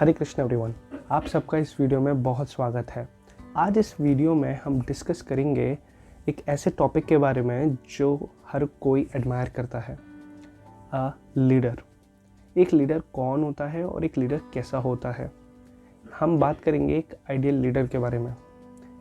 हरे Krishna everyone, आप सबका इस वीडियो में बहुत स्वागत है। आज इस वीडियो में हम डिस्कस करेंगे एक ऐसे टॉपिक के बारे में जो हर कोई एडमायर करता है, लीडर। एक लीडर कौन होता है और एक लीडर कैसा होता है। हम बात करेंगे एक आइडियल लीडर के बारे में।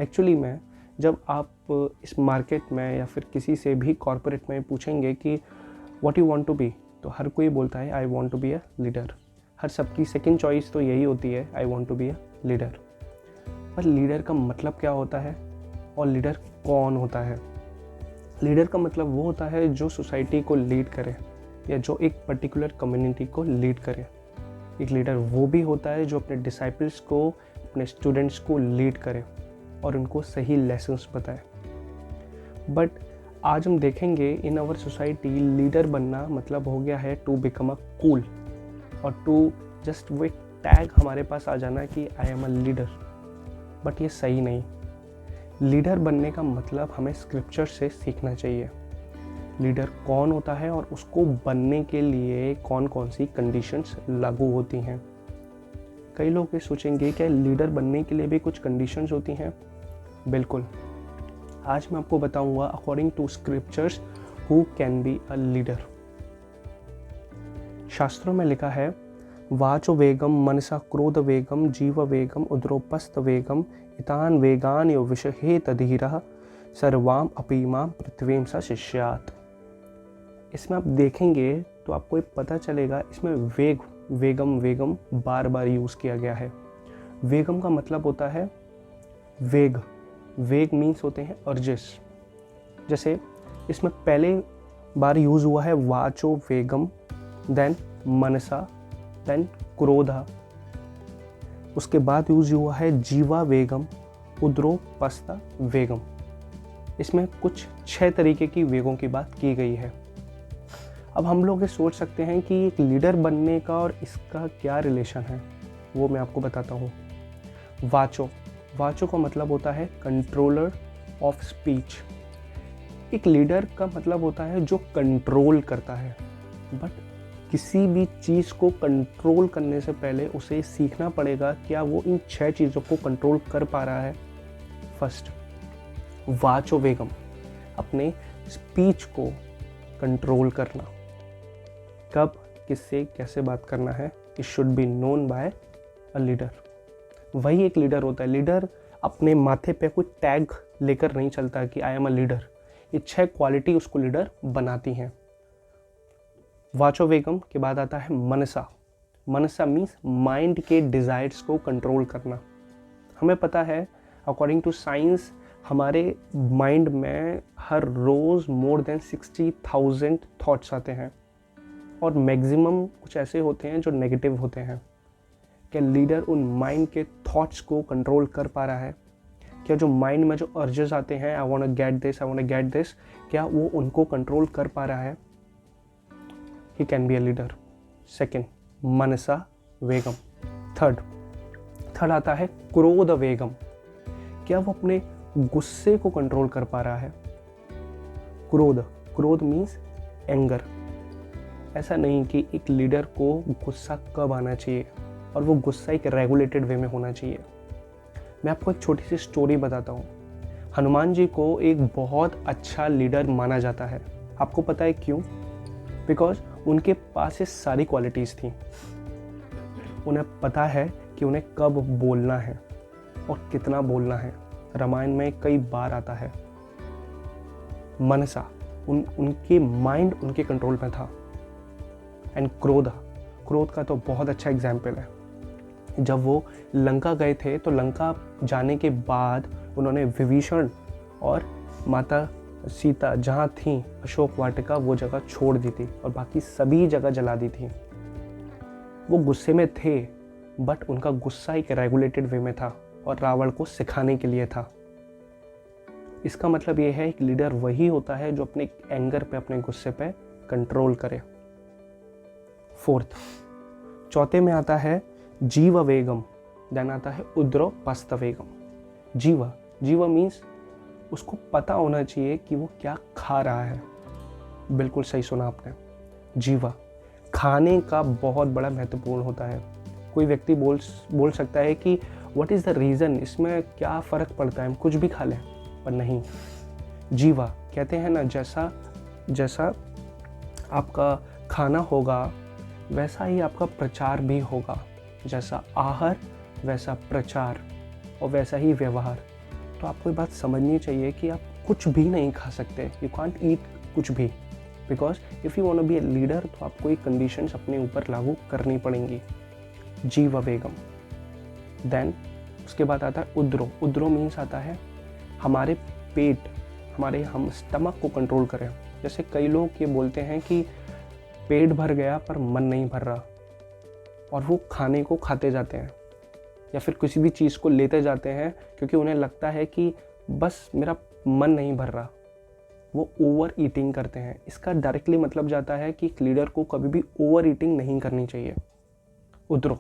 एक्चुअली में जब आप इस मार्केट में या फिर किसी से भी कॉर्पोरेट में पूछेंगे कि what you want to be, तो हर कोई बोलता है I want to be a leader. हर सबकी सेकंड चॉइस तो यही होती है, I want to be a leader. पर लीडर का मतलब क्या होता है और लीडर कौन होता है? लीडर का मतलब वो होता है जो सोसाइटी को लीड करे या जो एक पर्टिकुलर कम्युनिटी को लीड करे। एक लीडर वो भी होता है जो अपने डिसाइपल्स को, अपने स्टूडेंट्स को लीड करे और उनको सही लेसन्स बताए। बट आज हम देखेंगे इन आवर सोसाइटी लीडर बनना मतलब हो गया है टू बिकम अ कूल और टू जस्ट वो एक टैग हमारे पास आ जाना कि I am a leader. But ये सही नहीं। लीडर बनने का मतलब हमें स्क्रिप्चर से सीखना चाहिए। लीडर कौन होता है और उसको बनने के लिए कौन कौन सी कंडीशंस लागू होती हैं। कई लोग ये सोचेंगे क्या लीडर बनने के लिए भी कुछ कंडीशंस होती हैं? बिल्कुल। आज मैं आपको बताऊंगा according to scriptures who can be a leader. शास्त्रों में लिखा है, वाचो वेगम मनसा क्रोध वेगम जीव वेगम उद्रोपस्त वेगम इतान वेगान यो विषहे तधीरः सर्वाम अपीमाम पृथ्वीम सा शिष्यात। इसमें आप देखेंगे तो आपको ये पता चलेगा, इसमें वेगम बार बार यूज़ किया गया है। वेगम का मतलब होता है वेग मीन्स होते हैं अर्जेस। जैसे इसमें पहले बार यूज़ हुआ है वाचो वेगम, देन मनसा, देन क्रोधा। उसके बाद यूज हुआ है जीवा वेगम, उद्रो पस्ता वेगम। इसमें कुछ 6 तरीके की वेगों की बात की गई है। अब हम लोग ये सोच सकते हैं कि एक लीडर बनने का और इसका क्या रिलेशन है, वो मैं आपको बताता हूँ। वाचो का मतलब होता है कंट्रोलर ऑफ स्पीच। एक लीडर का मतलब होता है जो कंट्रोल करता है। बट किसी भी चीज़ को कंट्रोल करने से पहले उसे सीखना पड़ेगा क्या वो इन 6 चीज़ों को कंट्रोल कर पा रहा है। फर्स्ट, वाचो वेगम, अपने स्पीच को कंट्रोल करना। कब, किससे, कैसे बात करना है, it should be known by a leader. वही एक लीडर होता है। लीडर अपने माथे पे कोई टैग लेकर नहीं चलता कि आई एम अ लीडर। ये 6 क्वालिटी उसको लीडर बनाती हैं। वाचो वेगम के बाद आता है मनसा मीन्स माइंड के डिज़ायर्स को कंट्रोल करना। हमें पता है अकॉर्डिंग टू साइंस हमारे माइंड में हर रोज़ मोर देन 60,000 थॉट्स आते हैं और मैक्सिमम कुछ ऐसे होते हैं जो नेगेटिव होते हैं। क्या लीडर उन माइंड के थॉट्स को कंट्रोल कर पा रहा है? क्या जो माइंड में जो अर्जेस आते हैं, I want to get this, क्या वो उनको कंट्रोल कर पा रहा है? He can be a leader. Second, मनसा वेगम। थर्ड आता है क्रोध वेगम। क्या वो अपने गुस्से को कंट्रोल कर पा रहा है? क्रोध मीन्स एंगर। ऐसा नहीं कि एक लीडर को गुस्सा कब आना चाहिए और वो गुस्सा एक रेगुलेटेड वे में होना चाहिए। मैं आपको एक छोटी सी स्टोरी बताता हूँ। हनुमान जी को एक बहुत अच्छा लीडर माना जाता है। आपको पता है क्यों? बिकॉज उनके पास ये सारी क्वालिटीज़ थी। उन्हें पता है कि उन्हें कब बोलना है और कितना बोलना है। रामायण में कई बार आता है। मनसा, उनके माइंड उनके कंट्रोल में था। एंड क्रोध का तो बहुत अच्छा एग्जाम्पल है। जब वो लंका गए थे तो लंका जाने के बाद उन्होंने विभीषण और माता सीता जहाँ थी अशोक वाटिका, वो जगह छोड़ दी थी और बाकी सभी जगह जला दी थी। वो गुस्से में थे बट उनका गुस्सा एक रेगुलेटेड वे में था और रावण को सिखाने के लिए था। इसका मतलब ये है कि लीडर वही होता है जो अपने एंगर पे, अपने गुस्से पे कंट्रोल करे। चौथे में आता है जीव वेगम, देन आता है उद्रो पस्त वेगम। जीवा मीन्स उसको पता होना चाहिए कि वो क्या खा रहा है। बिल्कुल सही सुना आपने। जीवा खाने का बहुत बड़ा महत्वपूर्ण होता है। कोई व्यक्ति बोल सकता है कि व्हाट इज़ द रीज़न, इसमें क्या फ़र्क पड़ता है, हम कुछ भी खा लें। पर नहीं, जीवा कहते हैं ना, जैसा आपका खाना होगा वैसा ही आपका प्रचार भी होगा। जैसा आहार वैसा प्रचार और वैसा ही व्यवहार। तो आपको ये बात समझनी चाहिए कि आप कुछ भी नहीं खा सकते, यू कांट ईट कुछ भी, because if you want to be a leader तो आपको ये कंडीशंस अपने ऊपर लागू करनी पड़ेंगी। जीव वेगम। देन उसके बाद आता है उद्रो। उद्रो मीन्स आता है हमारे पेट, हम स्टमक को कंट्रोल करें। जैसे कई लोग ये बोलते हैं कि पेट भर गया पर मन नहीं भर रहा, और वो खाने को खाते जाते हैं या फिर किसी भी चीज़ को लेते जाते हैं क्योंकि उन्हें लगता है कि बस मेरा मन नहीं भर रहा। वो ओवर ईटिंग करते हैं। इसका डायरेक्टली मतलब जाता है कि एक लीडर को कभी भी ओवर ईटिंग नहीं करनी चाहिए। उद्रो।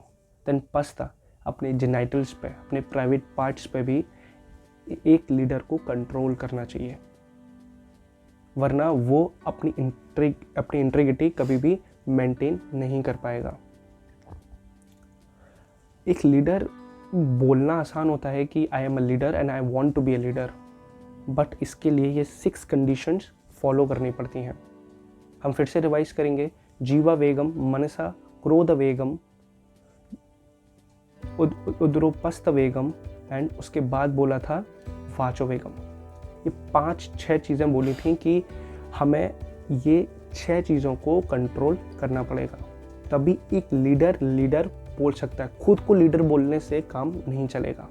देन पस्ता। अपने जेनाइटल्स पे, अपने प्राइवेट पार्ट्स पे भी एक लीडर को कंट्रोल करना चाहिए, वरना वो अपनी इंटीग्रिटी कभी भी मेंटेन नहीं कर पाएगा। एक लीडर बोलना आसान होता है कि I am a leader and I want to be a leader, but इसके लिए ये 6 कंडीशंस फॉलो करनी पड़ती हैं। हम फिर से रिवाइज करेंगे। जीवा वेगम, मनसा क्रोध वेगम, उद्रोपस्थ वेगम, एंड उसके बाद बोला था वाचो वेगम। ये 5-6 चीज़ें बोली थी कि हमें ये 6 चीज़ों को कंट्रोल करना पड़ेगा, तभी एक लीडर बोल सकता है। खुद को लीडर बोलने से काम नहीं चलेगा।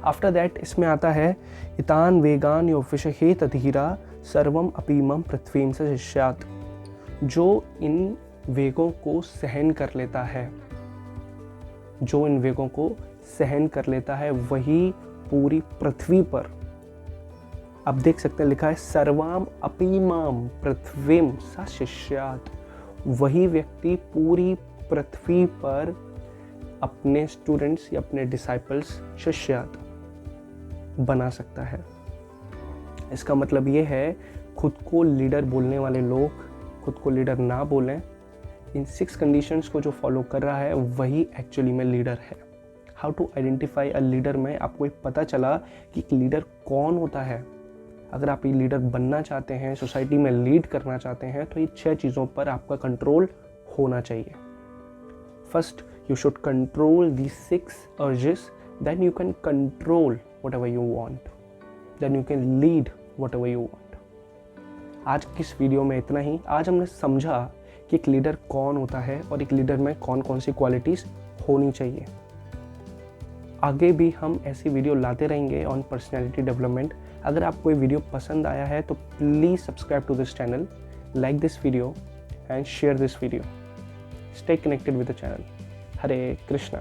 आफ्टर दैट इसमें आता है इतान वेगान यो विषहेत धीरा सर्वम अपीमम पृथ्वीम से शिष्यात। जो इन वेगों को सहन कर लेता है, वही पूरी पृथ्वी पर, आप देख सकते हैं लिखा है सर्वाम अपीमाम पृथ्वीम सा शिष्यात। वही व्यक्ति पूरी पृथ्वी पर अपने स्टूडेंट्स या अपने डिसाइपल्स, शिष्यात बना सकता है। इसका मतलब ये है खुद को लीडर बोलने वाले लोग खुद को लीडर ना बोलें। इन 6 कंडीशंस को जो फॉलो कर रहा है वही एक्चुअली में लीडर है। How to identify a leader में आपको एक पता चला कि एक लीडर कौन होता है। अगर आप ये लीडर बनना चाहते हैं, सोसाइटी में लीड करना चाहते हैं, तो ये 6 चीज़ों पर आपका कंट्रोल होना चाहिए। First, you should control these 6 urges, then you can control whatever you want, then you can lead whatever you want. आज की इस वीडियो में इतना ही। आज हमने समझा कि एक लीडर कौन होता है और एक लीडर में कौन कौन सी क्वालिटीज़ होनी चाहिए। आगे भी हम ऐसी वीडियो लाते रहेंगे ऑन पर्सनैलिटी डेवलपमेंट। अगर आपको ये वीडियो पसंद आया है तो please subscribe to this channel, like this video and share this video. Stay connected with the channel. Hare Krishna.